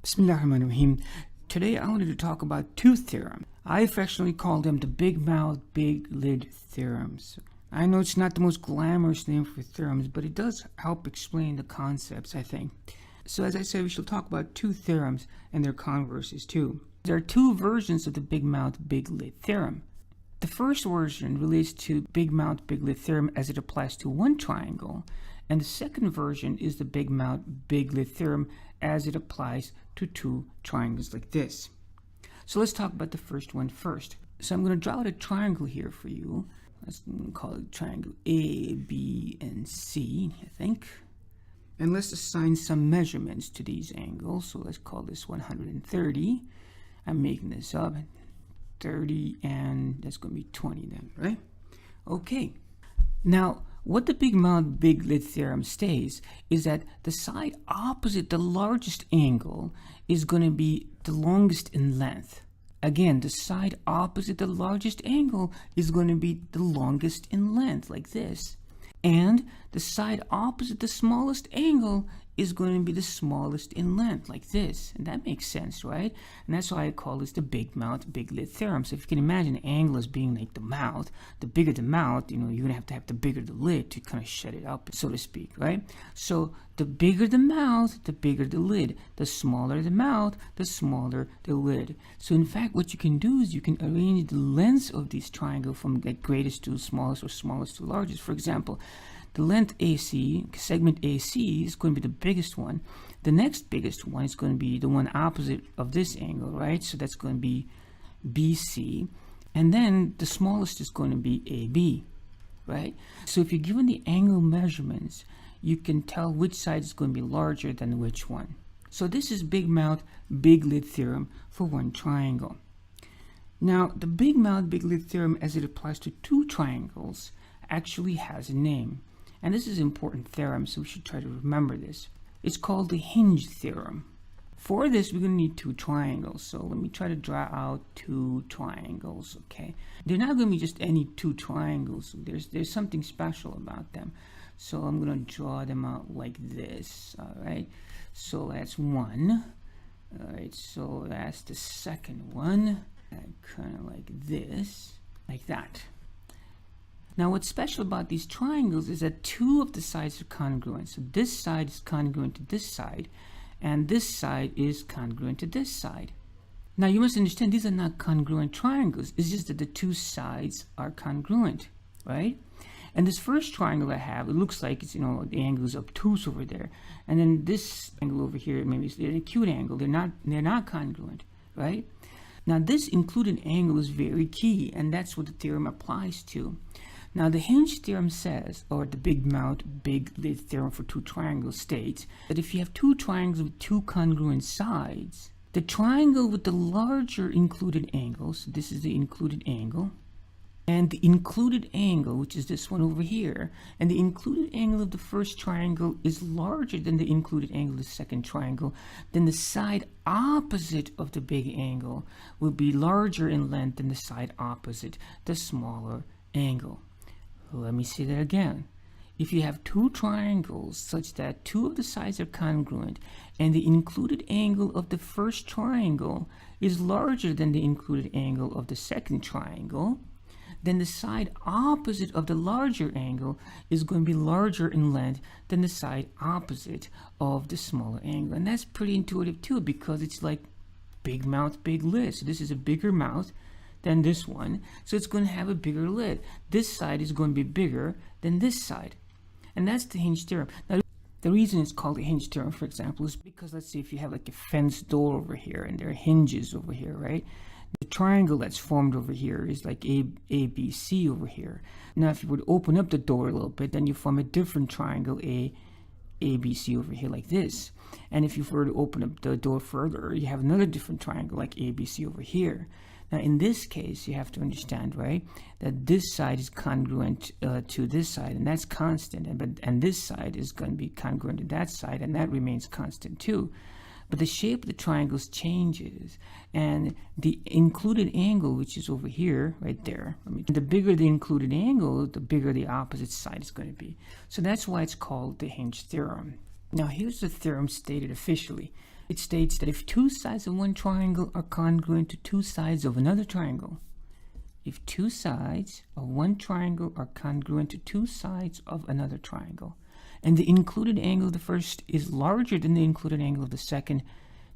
Bismillahirrahmanirrahim. Today I wanted to talk about two theorems. I affectionately call them the big mouth, big lid theorems. I know it's not the most glamorous name for theorems, but it does help explain the concepts, I think. So as I said, we shall talk about two theorems and their converses too. There are two versions of the big mouth, big lid theorem. The first version relates to big mouth, big lid theorem as it applies to one triangle, and the second version is the big mouth, big lid theorem as it applies to two triangles like this. So let's talk about the first one first. So I'm going to draw out a triangle here for you. Let's call it triangle A, B, and C, I think. And let's assign some measurements to these angles. So let's call this 130. I'm making this up. 30, and that's going to be 20 then, right? Okay. Now, what the big mouth, big lid theorem states is that the side opposite the largest angle is going to be the longest in length. Again, the side opposite the largest angle is going to be the longest in length, like this. And the side opposite the smallest angle is going to be the smallest in length, like this. And that makes sense, right? And that's why I call this the big mouth, big lid theorem. So if you can imagine an angle as being like the mouth, the bigger the mouth, you're going to have the bigger the lid to kind of shut it up, so to speak, right? So the bigger the mouth, the bigger the lid. The smaller the mouth, the smaller the lid. So in fact, what you can do is you can arrange the lengths of these triangles from like greatest to smallest or smallest to largest. For example, the length AC, segment AC, is going to be the biggest one. The next biggest one is going to be the one opposite of this angle, right? So that's going to be BC. And then the smallest is going to be AB, right? So if you're given the angle measurements, you can tell which side is going to be larger than which one. So this is big mouth, big lid theorem for one triangle. Now, the big mouth, big lid theorem as it applies to two triangles actually has a name. And this is an important theorem, so we should try to remember this. It's called the Hinge Theorem. For this, we're going to need two triangles. So let me try to draw out two triangles, okay? They're not going to be just any two triangles. There's something special about them. So I'm going to draw them out like this, all right? So that's one. All right, so that's the second one. Kind of like this, like that. Now what's special about these triangles is that two of the sides are congruent. So this side is congruent to this side, and this side is congruent to this side. Now you must understand these are not congruent triangles. It's just that the two sides are congruent, right? And this first triangle I have, it looks like it's, the angle is obtuse over there. And then this angle over here, maybe it's an acute angle. They're not congruent, right? Now this included angle is very key, and that's what the theorem applies to. Now the Hinge theorem says, or the big mouth, big lid theorem for two triangles states, that if you have two triangles with two congruent sides, the triangle with the larger included angle, so this is the included angle, and the included angle, which is this one over here, and the included angle of the first triangle is larger than the included angle of the second triangle, then the side opposite of the big angle will be larger in length than the side opposite the smaller angle. Let me say that again. If you have two triangles such that two of the sides are congruent and the included angle of the first triangle is larger than the included angle of the second triangle, then the side opposite of the larger angle is going to be larger in length than the side opposite of the smaller angle. And that's pretty intuitive too, because it's like big mouth, big lid. So this is a bigger mouth than this one, so it's going to have a bigger lid. This side is going to be bigger than this side. And that's the Hinge theorem. Now, the reason it's called the Hinge theorem, for example, is because let's say if you have like a fence door over here and there are hinges over here, right? The triangle that's formed over here is like ABC over here. Now, if you were to open up the door a little bit, then you form a different triangle, ABC over here like this. And if you were to open up the door further, you have another different triangle like ABC over here. Now, in this case, you have to understand, right, that this side is congruent to this side, and that's constant, and this side is going to be congruent to that side, and that remains constant too. But the shape of the triangles changes, and the included angle, which is over here, right there, the bigger the included angle, the bigger the opposite side is going to be. So that's why it's called the Hinge theorem. Now, here's the theorem stated officially. It states that if two sides of one triangle are congruent to two sides of another triangle, if two sides of one triangle are congruent to two sides of another triangle, and the included angle of the first is larger than the included angle of the second,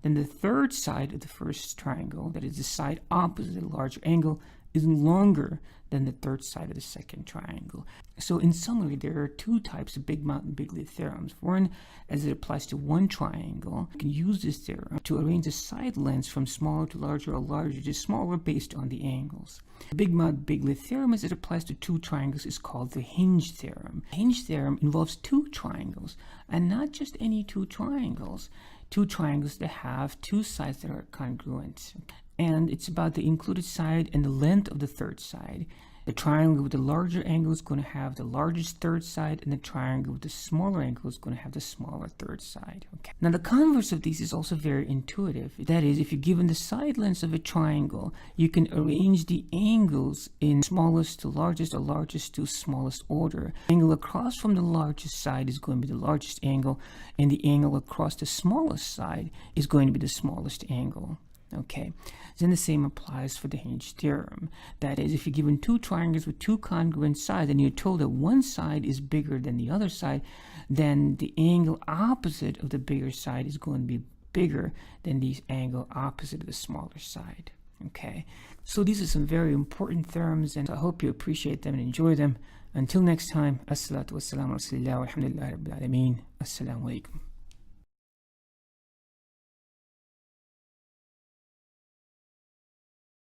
then the third side of the first triangle, that is the side opposite the larger angle, is longer than the third side of the second triangle. So in summary, there are two types of big mouth and big lid theorems. One, as it applies to one triangle, you can use this theorem to arrange the side lengths from smaller to larger or larger to smaller based on the angles. The big mouth, big lid theorem, as it applies to two triangles, is called the Hinge Theorem. The Hinge Theorem involves two triangles, and not just any two triangles that have two sides that are congruent. And it's about the included side and the length of the third side. The triangle with the larger angle is going to have the largest third side, and the triangle with the smaller angle is going to have the smaller third side. Okay. Now the converse of these is also very intuitive. That is, if you're given the side lengths of a triangle, you can arrange the angles in smallest to largest or largest to smallest order. The angle across from the largest side is going to be the largest angle, and the angle across the smallest side is going to be the smallest angle. Okay, then the same applies for the Hinge theorem. That is, if you're given two triangles with two congruent sides and you're told that one side is bigger than the other side, then the angle opposite of the bigger side is going to be bigger than the angle opposite of the smaller side. Okay, so these are some very important theorems, and I hope you appreciate them and enjoy them. Until next time, as-salatu was-salamu ala rasulillah walhamdulillahi rabbil alameen. Assalamu alaikum.